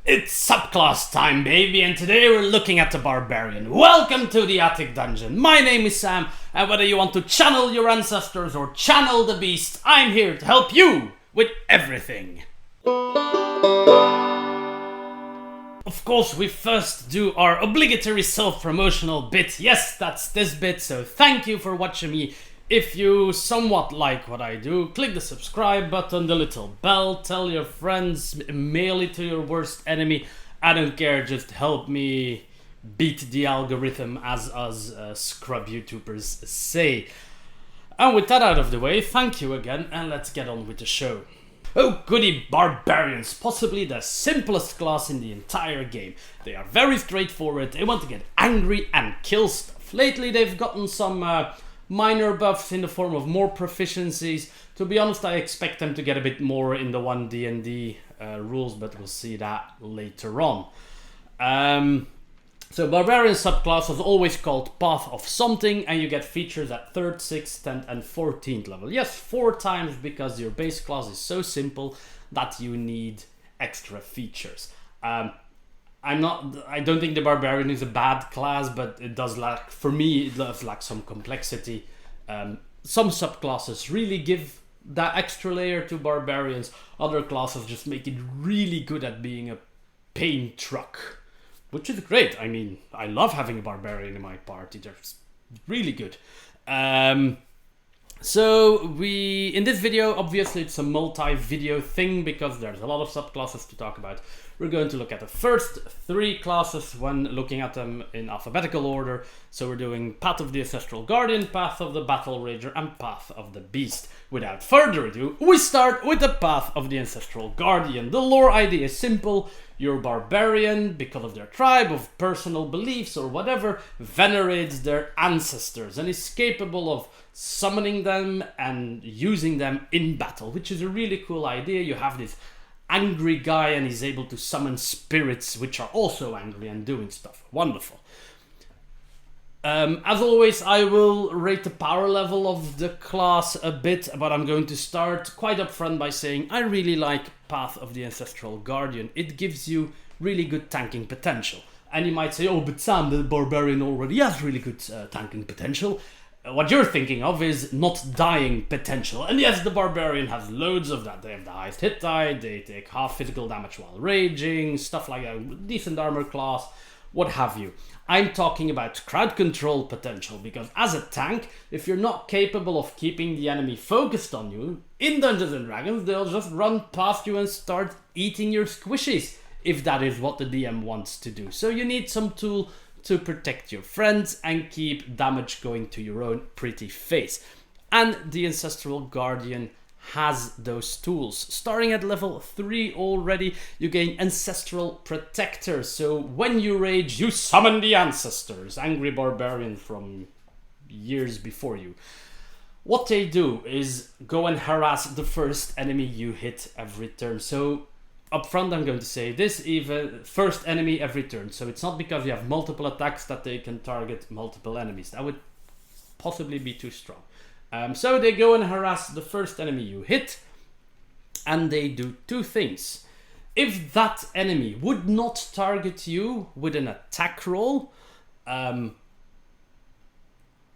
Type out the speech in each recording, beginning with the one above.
It's subclass time, baby, and today we're looking at the Barbarian. Welcome to the Attic Dungeon. My name is Sam, and whether you want to channel your ancestors or channel the beast, I'm here to help you with everything. Of course, we first do our obligatory self-promotional bit. Yes, that's this bit, so thank you for watching me. If you somewhat like what I do, click the subscribe button, the little bell, tell your friends, mail it to your worst enemy. I don't care, just help me beat the algorithm, as us scrub YouTubers say. And with that out of the way, thank you again, and let's get on with the show. Oh goody, Barbarians, possibly the simplest class in the entire game. They are very straightforward, they want to get angry and kill stuff. Lately they've gotten some minor buffs in the form of more proficiencies. To be honest, I expect them to get a bit more in the 1D&D rules, but we'll see that later on. So Barbarian subclass is always called Path of Something, and you get features at 3rd, 6th, 10th and 14th level. Yes, 4 times, because your base class is so simple that you need extra features. I don't think the Barbarian is a bad class, but it does lack, for me, it does lack some complexity. Some subclasses really give that extra layer to Barbarians. Other classes just make it really good at being a pain truck, which is great. I mean, I love having a Barbarian in my party. They're really good. So in this video, obviously it's a multi-video thing because there's a lot of subclasses to talk about. We're going to look at the first 3 classes when looking at them in alphabetical order. So we're doing Path of the Ancestral Guardian, Path of the Battlerager, and Path of the Beast. Without further ado, we start with the Path of the Ancestral Guardian. The lore idea is simple. Your Barbarian, because of their tribe, of personal beliefs or whatever, venerates their ancestors and is capable of summoning them and using them in battle, which is a really cool idea. You have this angry guy and he's able to summon spirits which are also angry and doing stuff. Wonderful. As always, I will rate the power level of the class a bit, but I'm going to start quite upfront by saying I really like Path of the Ancestral Guardian. It gives you really good tanking potential. And you might say, oh, but Sam, the Barbarian already has really good tanking potential. What you're thinking of is not dying potential. And yes, the Barbarian has loads of that. They have the highest hit die, they take half physical damage while raging, stuff like that, decent armor class, what have you. I'm talking about crowd control potential, because as a tank, if you're not capable of keeping the enemy focused on you, in Dungeons and Dragons, they'll just run past you and start eating your squishies, if that is what the DM wants to do. So you need some tool to protect your friends and keep damage going to your own pretty face. And the Ancestral Guardian has those tools. Starting at level 3 already, you gain Ancestral Protector. So when you rage, you summon the ancestors, angry Barbarian from years before you. What they do is go and harass the first enemy you hit every turn. So up front, I'm going to say this, even first enemy every turn. So it's not because you have multiple attacks that they can target multiple enemies. That would possibly be too strong. So they go and harass the first enemy you hit, and they do 2 things. If that enemy would not target you with an attack roll,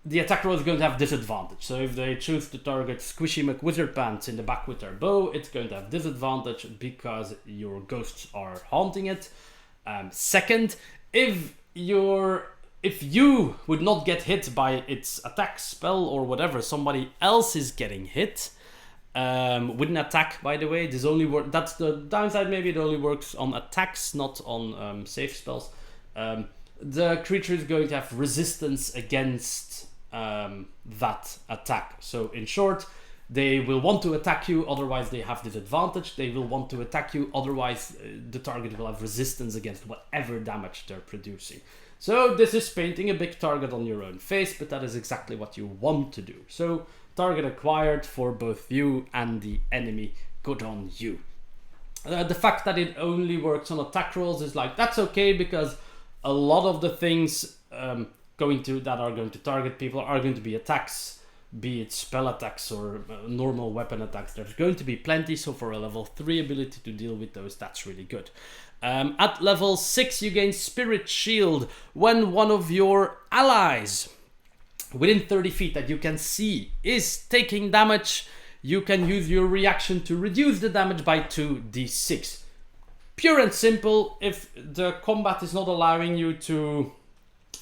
the attack roll is going to have disadvantage. So if they choose to target Squishy McWizardpants in the back with their bow, it's going to have disadvantage because your ghosts are haunting it. Second, if you would not get hit by its attack spell or whatever, somebody else is getting hit with an attack, by the way. This only that's the downside, maybe it only works on attacks, not on safe spells. The creature is going to have resistance against that attack. So in short, they will want to attack you, otherwise they have disadvantage. They will want to attack you, otherwise the target will have resistance against whatever damage they're producing. So this is painting a big target on your own face, but that is exactly what you want to do. So target acquired for both you and the enemy. Good on you. The fact that it only works on attack rolls is like, that's okay, because a lot of the things that are going to target people are going to be attacks, be it spell attacks or normal weapon attacks. There's going to be plenty, so for a level 3 ability to deal with those, that's really good. At level 6 you gain Spirit Shield when one of your allies within 30 feet that you can see is taking damage. You can use your reaction to reduce the damage by 2d6. Pure and simple. If the combat is not allowing you to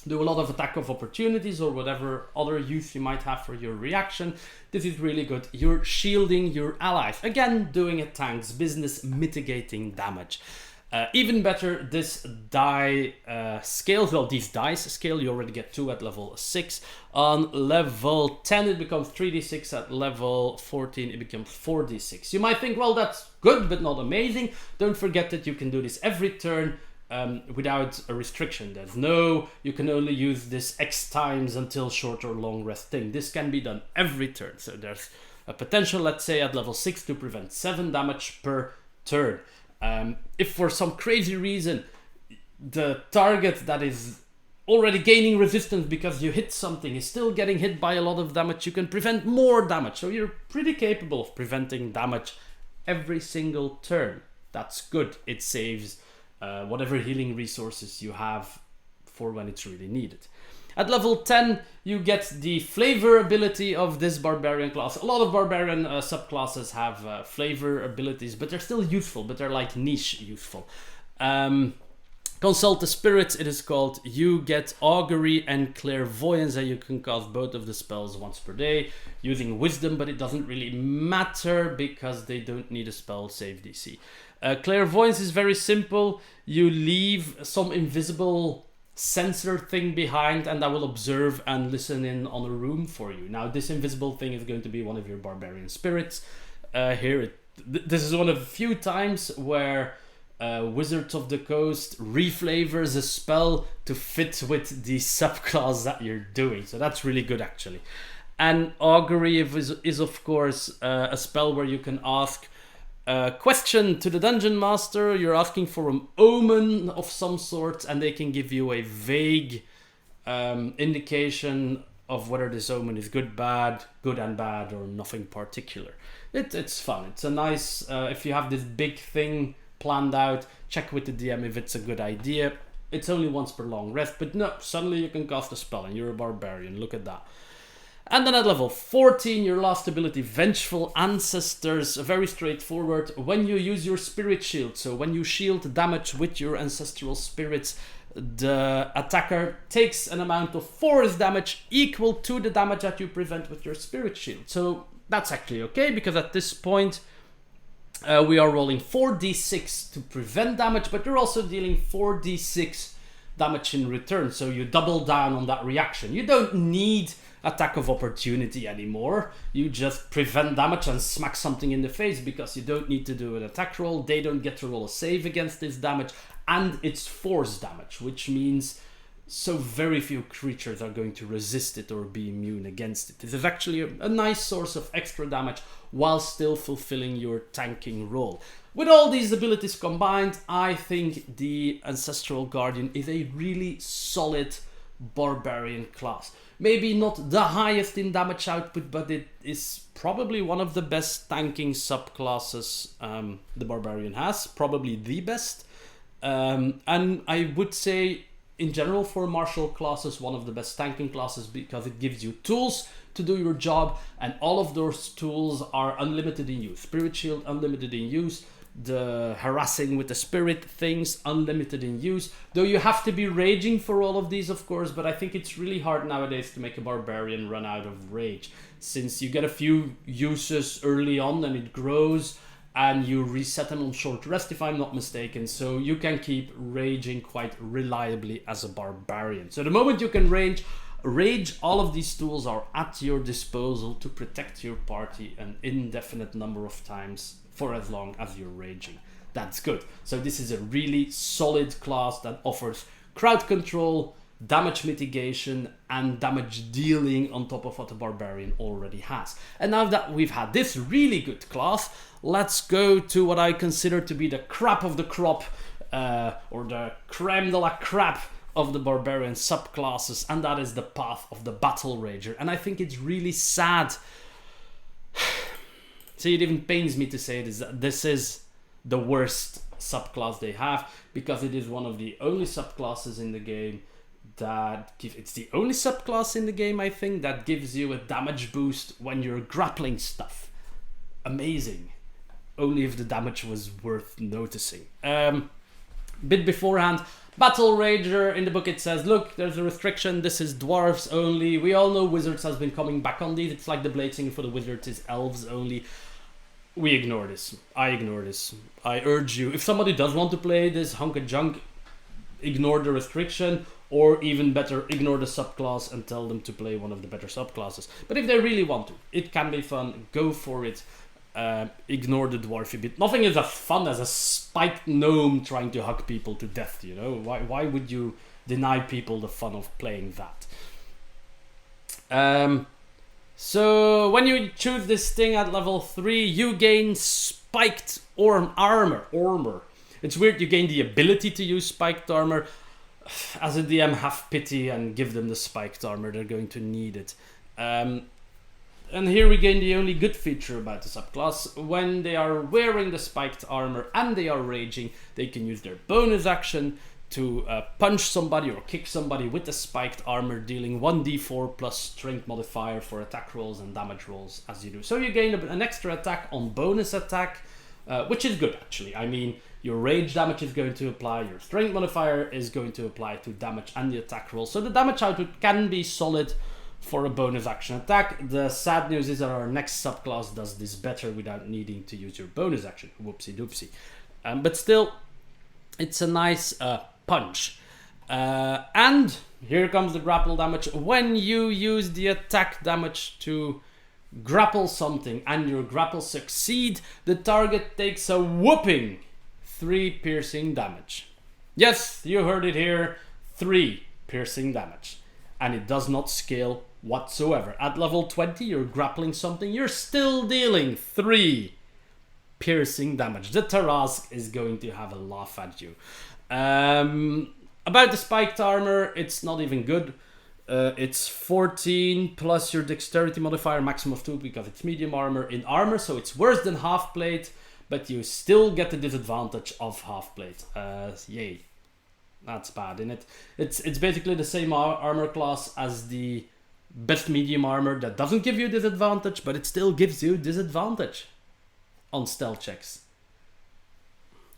do a lot of attack of opportunities or whatever other use you might have for your reaction, this is really good. You're shielding your allies. Again, doing a tank's business, mitigating damage. Even better, this die scales, well, these dice scale, you already get 2 at level 6. On level 10 it becomes 3d6, at level 14 it becomes 4d6. You might think, well, that's good but not amazing. Don't forget that you can do this every turn without a restriction. There's no, you can only use this X times until short or long rest thing. This can be done every turn. So there's a potential, let's say at level 6, to prevent 7 damage per turn. If for some crazy reason the target that is already gaining resistance because you hit something is still getting hit by a lot of damage, you can prevent more damage. So you're pretty capable of preventing damage every single turn. That's good. It saves whatever healing resources you have for when it's really needed. At level 10, you get the flavor ability of this Barbarian class. A lot of Barbarian subclasses have flavor abilities, but they're still useful, but they're like niche useful. Consult the Spirits, it is called. You get Augury and Clairvoyance, and you can cast both of the spells once per day using Wisdom, but it doesn't really matter because they don't need a spell save DC. Clairvoyance is very simple. You leave some invisible sensor thing behind and that will observe and listen in on a room for you. Now this invisible thing is going to be one of your Barbarian spirits. This is one of the few times where Wizards of the Coast reflavors a spell to fit with the subclass that you're doing, so that's really good actually. And Augury is of course a spell where you can ask question to the dungeon master. You're asking for an omen of some sort and they can give you a vague indication of whether this omen is good and bad, or nothing particular. It's fun. It's a nice, if you have this big thing planned out, check with the DM if it's a good idea. It's only once per long rest, but no, suddenly you can cast a spell and you're a barbarian. Look at that. And then at level 14, your last ability, Vengeful Ancestors, very straightforward. When you use your Spirit Shield, so when you shield damage with your Ancestral Spirits, the attacker takes an amount of force damage equal to the damage that you prevent with your Spirit Shield. So that's actually okay, because at this point we are rolling 4d6 to prevent damage, but you're also dealing 4d6 damage in return, so you double down on that reaction. You don't need attack of opportunity anymore. You just prevent damage and smack something in the face because you don't need to do an attack roll. They don't get to roll a save against this damage, and it's force damage, which means so very few creatures are going to resist it or be immune against it. This is actually a nice source of extra damage while still fulfilling your tanking role. With all these abilities combined, I think the Ancestral Guardian is a really solid Barbarian class. Maybe not the highest in damage output, but it is probably one of the best tanking subclasses the Barbarian has. Probably the best. And I would say, in general, for martial classes, one of the best tanking classes, because it gives you tools to do your job, and all of those tools are unlimited in use. Spirit Shield, unlimited in use. The harassing with the spirit things, unlimited in use. Though you have to be raging for all of these, of course, but I think it's really hard nowadays to make a barbarian run out of rage, since you get a few uses early on and it grows, and you reset them on short rest if I'm not mistaken, so you can keep raging quite reliably as a barbarian. So the moment you can rage, all of these tools are at your disposal to protect your party an indefinite number of times for as long as you're raging. That's good. So this is a really solid class that offers crowd control, damage mitigation, and damage dealing on top of what the Barbarian already has. And now that we've had this really good class, let's go to what I consider to be the crap of the crop, or the creme de la crap of the Barbarian subclasses, and that is the path of the Battlerager. And I think it's really sad. See, it even pains me to say this, that this is the worst subclass they have, because it is one of the only subclasses in the game it's the only subclass in the game, I think, that gives you a damage boost when you're grappling stuff. Amazing. Only if the damage was worth noticing. Bit beforehand, Battlerager, in the book it says, look, there's a restriction, this is dwarves only. We all know wizards has been coming back on these. It's like the bladesinger for the wizards is elves only. We ignore this. I ignore this. I urge you, if somebody does want to play this hunk of junk, ignore the restriction, or even better, ignore the subclass and tell them to play one of the better subclasses. But if they really want to, it can be fun, go for it. Ignore the dwarfy bit. Nothing is as fun as a spiked gnome trying to hug people to death, you know? Why would you deny people the fun of playing that? So when you choose this thing at level 3, you gain spiked armor. It's weird, you gain the ability to use spiked armor. As a DM, have pity and give them the spiked armor, they're going to need it. And here we gain the only good feature about the subclass. When they are wearing the spiked armor and they are raging, they can use their bonus action to punch somebody or kick somebody with the spiked armor, dealing 1d4 plus strength modifier for attack rolls and damage rolls as you do. So you gain an extra attack on bonus attack, which is good actually. I mean, your rage damage is going to apply, your strength modifier is going to apply to damage and the attack roll. So the damage output can be solid for a bonus action attack. The sad news is that our next subclass does this better without needing to use your bonus action. Whoopsie doopsie. But still, it's a nice punch. And here comes the grapple damage. When you use the attack damage to grapple something and your grapple succeed, the target takes a whooping 3 piercing damage. Yes, you heard it here, 3 piercing damage. And it does not scale whatsoever. At level 20, you're grappling something, you're still dealing 3 piercing damage. The Tarask is going to have a laugh at you. About the spiked armor, it's not even good. It's 14 plus your dexterity modifier, maximum of 2 because it's medium armor in armor, so it's worse than half plate, but you still get the disadvantage of half plate. Yay. That's bad, isn't it? It's basically the same armor class as the best medium armor that doesn't give you disadvantage, but it still gives you disadvantage on stealth checks.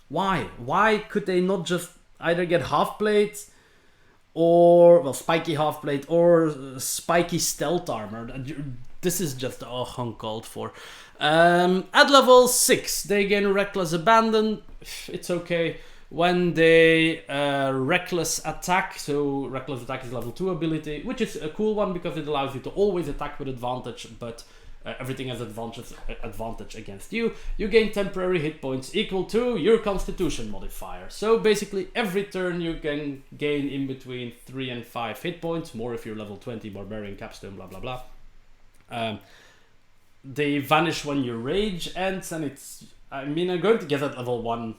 Why? Why could they not just either get half plate or, well, spiky half plate or spiky stealth armor? This is just uncalled for. At level 6, they gain Reckless Abandon. It's okay. When they reckless attack, so reckless attack is level 2 ability, which is a cool one because it allows you to always attack with advantage, but everything has advantage against you. You gain temporary hit points equal to your constitution modifier. So basically every turn you can gain in between 3 and 5 hit points, more if you're level 20 barbarian capstone, blah blah blah. They vanish when your rage ends, and it's, I mean, I'm going to get at level 1.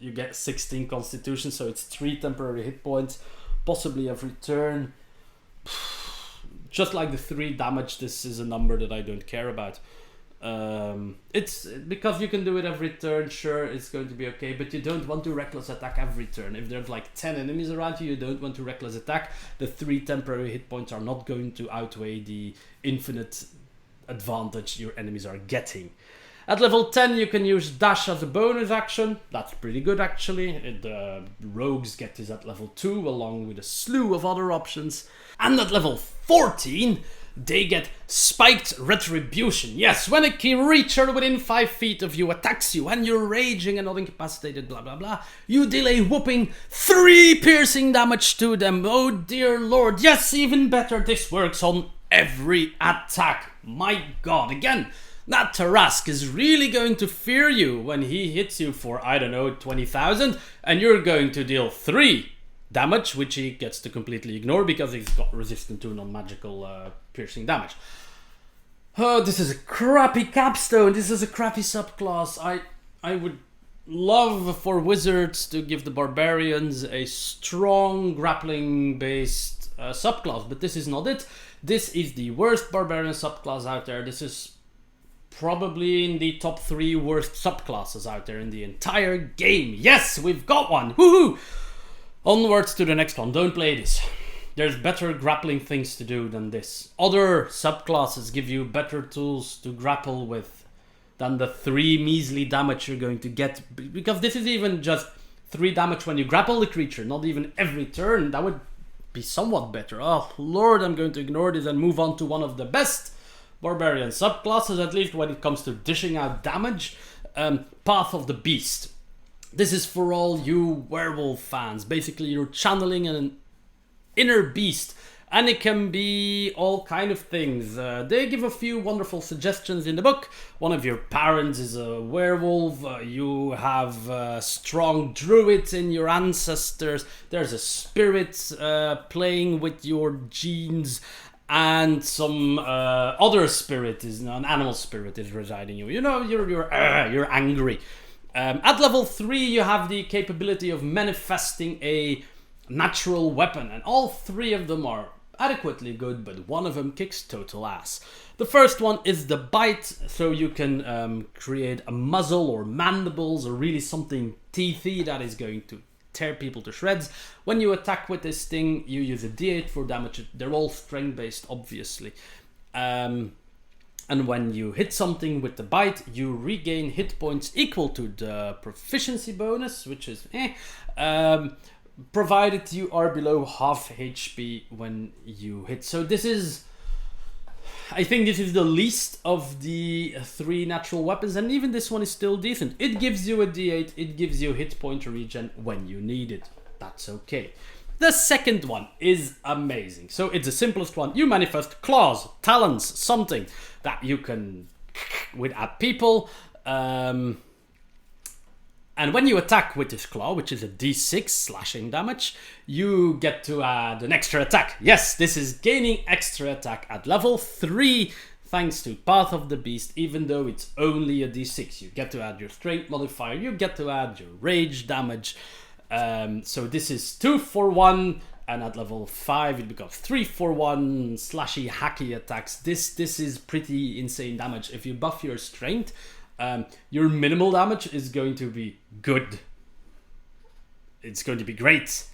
You get 16 constitution, so it's 3 temporary hit points, possibly every turn. Just like the 3 damage, this is a number that I don't care about. It's because you can do it every turn, sure, it's going to be okay, but you don't want to reckless attack every turn. If there's like 10 enemies around you, you don't want to reckless attack. The 3 temporary hit points are not going to outweigh the infinite advantage your enemies are getting. At level 10, you can use dash as a bonus action. That's pretty good, actually. The rogues get this at level 2, along with a slew of other options. And at level 14, they get spiked retribution. Yes, when a creature within 5 feet of you attacks you and you're raging and not incapacitated, blah blah blah, you deal a whopping 3 piercing damage to them. Oh dear lord. Yes, even better, this works on every attack. My god, again, that Tarask is really going to fear you when he hits you for, I don't know, 20,000, and you're going to deal 3 damage, which he gets to completely ignore because he's got resistant to non-magical piercing damage. Oh, this is a crappy capstone. This is a crappy subclass. I would love for wizards to give the barbarians a strong grappling-based subclass, but this is not it. This is the worst barbarian subclass out there. This is probably in the top 3 worst subclasses out there in the entire game. Yes, we've got one. Woohoo! Onwards to the next one. Don't play this. There's better grappling things to do than this. Other subclasses give you better tools to grapple with than the 3 measly damage you're going to get. Because this is even just 3 damage when you grapple the creature, not even every turn. That would be somewhat better. Oh lord, I'm going to ignore this and move on to one of the best Barbarian subclasses, at least when it comes to dishing out damage. Path of the Beast. This is for all you werewolf fans. Basically, you're channeling an inner beast, and it can be all kind of things. They give a few wonderful suggestions in the book. One of your parents is a werewolf. You have strong druids in your ancestors. There's a spirit playing with your genes, and some other spirit is an animal spirit is residing in you. You know, you're angry. At level 3, you have the capability of manifesting a natural weapon, and all 3 of them are adequately good, but one of them kicks total ass. The first one is the bite, so you can create a muzzle or mandibles or really something teethy that is going to tear people to shreds. When you attack with this thing, you use a d8 for damage. They're all strength based, obviously. And when you hit something with the bite, you regain hit points equal to the proficiency bonus, which is provided you are below half HP when you hit. So this is, I think this is the least of the 3 natural weapons, and even this one is still decent. It gives you a d8, it gives you hit point regen when you need it. That's okay. The second one is amazing. So it's the simplest one. You manifest claws, talons, something that you can with at people. And when you attack with this claw, which is a d6 slashing damage, you get to add an extra attack. Yes, this is gaining extra attack at level 3 thanks to Path of the Beast, even though it's only a d6. You get to add your strength modifier, you get to add your rage damage. So this is 2 for 1, and at level 5 it becomes 3 for 1 slashy hacky attacks. This is pretty insane damage. If you buff your strength, your minimal damage is going to be good. It's going to be great.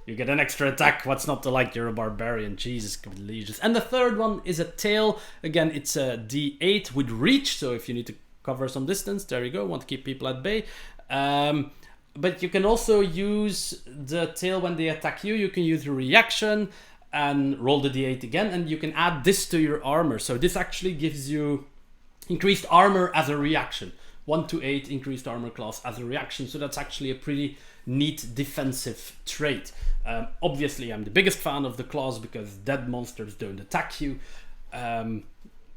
You get an extra attack. What's not to like? You're a barbarian. Jesus, religious. And the third one is a tail. Again, it's a d8 with reach. So if you need to cover some distance, there you go. Want to keep people at bay. But you can also use the tail when they attack you. You can use a reaction and roll the d8 again. And you can add this to your armor. So this actually gives you increased armor as a reaction. 1 to 8 increased armor class as a reaction. So that's actually a pretty neat defensive trait. Obviously, I'm the biggest fan of the claws because dead monsters don't attack you.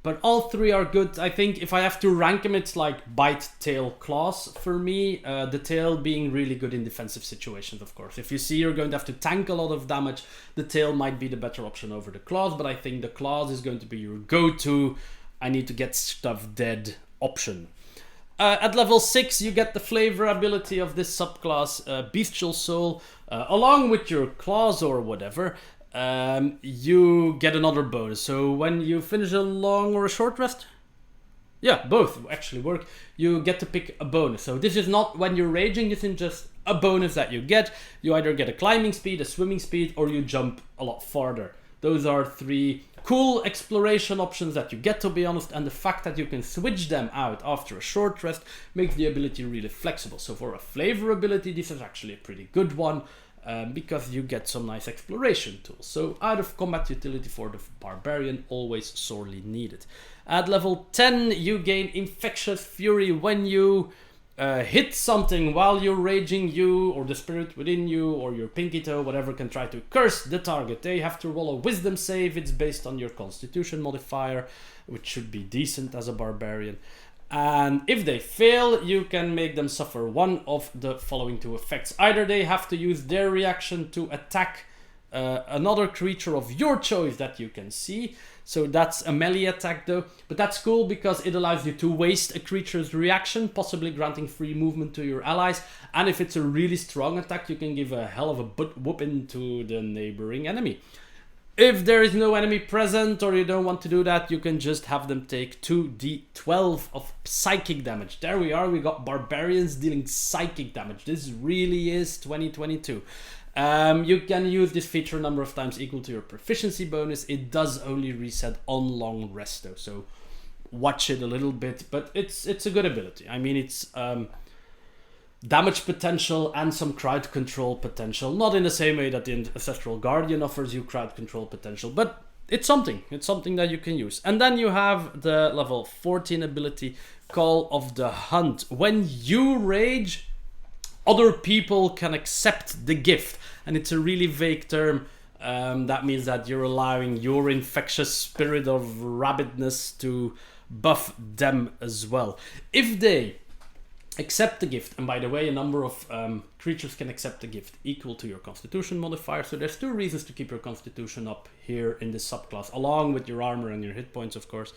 But all 3 are good. I think if I have to rank them, it's like bite, tail, claws for me. The tail being really good in defensive situations, of course. If you see you're going to have to tank a lot of damage, the tail might be the better option over the claws. But I think the claws is going to be your go-to, I need to get stuff dead option. At level 6, you get the flavor ability of this subclass, Bestial Soul. Along with your claws or whatever, you get another bonus. So when you finish a long or a short rest, yeah, both actually work, you get to pick a bonus. So this is not when you're raging, this is just a bonus that you get. You either get a climbing speed, a swimming speed, or you jump a lot farther. Those are 3 cool exploration options that you get, to be honest, and the fact that you can switch them out after a short rest makes the ability really flexible. So for a flavor ability, this is actually a pretty good one, because you get some nice exploration tools. So out of combat utility for the Barbarian, always sorely needed. At level 10, you gain Infectious Fury. When you hit something while you're raging, you or the spirit within you or your pinky toe, whatever, can try to curse the target. They have to roll a wisdom save. It's based on your constitution modifier, which should be decent as a barbarian. And if they fail, you can make them suffer one of the following 2 effects. Either they have to use their reaction to attack another creature of your choice that you can see. So that's a melee attack though, but that's cool because it allows you to waste a creature's reaction, possibly granting free movement to your allies. And if it's a really strong attack, you can give a hell of a butt whooping to the neighboring enemy. If there is no enemy present or you don't want to do that, you can just have them take 2d12 of psychic damage. There we are, we got barbarians dealing psychic damage. This really is 2022. You can use this feature a number of times equal to your proficiency bonus. It does only reset on long rest though, so watch it a little bit, but it's a good ability. I mean, it's damage potential and some crowd control potential. Not in the same way that the Ancestral Guardian offers you crowd control potential, but it's something. It's something that you can use. And then you have the level 14 ability, Call of the Hunt. When you rage, other people can accept the gift. And it's a really vague term. That means that you're allowing your infectious spirit of rabidness to buff them as well. If they accept the gift, and by the way, a number of creatures can accept the gift equal to your constitution modifier, so there's 2 reasons to keep your constitution up here in this subclass, along with your armor and your hit points, of course.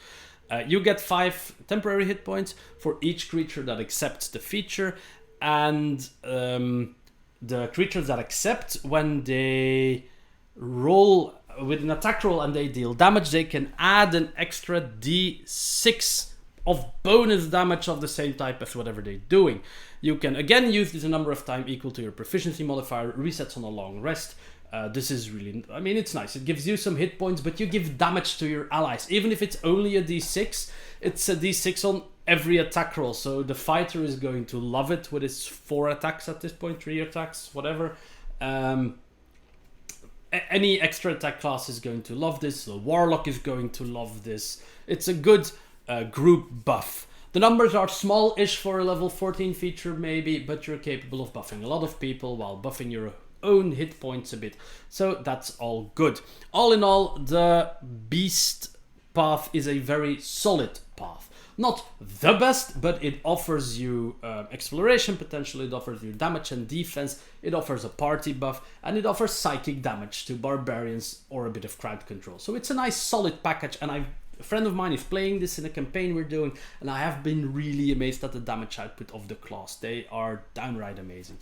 You get 5 temporary hit points for each creature that accepts the feature, and the creatures that accept, when they roll with an attack roll and they deal damage, they can add an extra d6 of bonus damage of the same type as whatever they're doing. You can again use this a number of times equal to your proficiency modifier, resets on a long rest. This is really, I mean, it's nice. It gives you some hit points, but you give damage to your allies. Even if it's only a d6, it's a d6 on every attack roll. So the fighter is going to love it with its 4 attacks at this point, 3 attacks, whatever. Any extra attack class is going to love this. The warlock is going to love this. It's a good group buff. The numbers are small-ish for a level 14 feature maybe, but you're capable of buffing a lot of people while buffing your own hit points a bit. So that's all good. All in all, the beast path is a very solid path. Not the best, but it offers you exploration potential, it offers you damage and defense, it offers a party buff, and it offers psychic damage to barbarians or a bit of crowd control. So it's a nice solid package, and a friend of mine is playing this in a campaign we're doing, and I have been really amazed at the damage output of the class. They are downright amazing.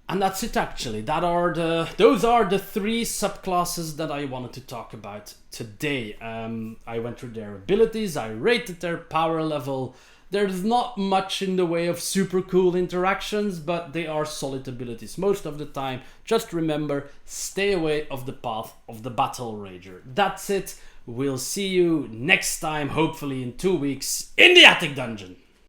And that's it actually. Those are the 3 subclasses that I wanted to talk about today. I went through their abilities, I rated their power level. There's not much in the way of super cool interactions, but they are solid abilities most of the time. Just remember, stay away of the path of the Battlerager. That's it. We'll see you next time, hopefully in 2 weeks, in the Attic Dungeon.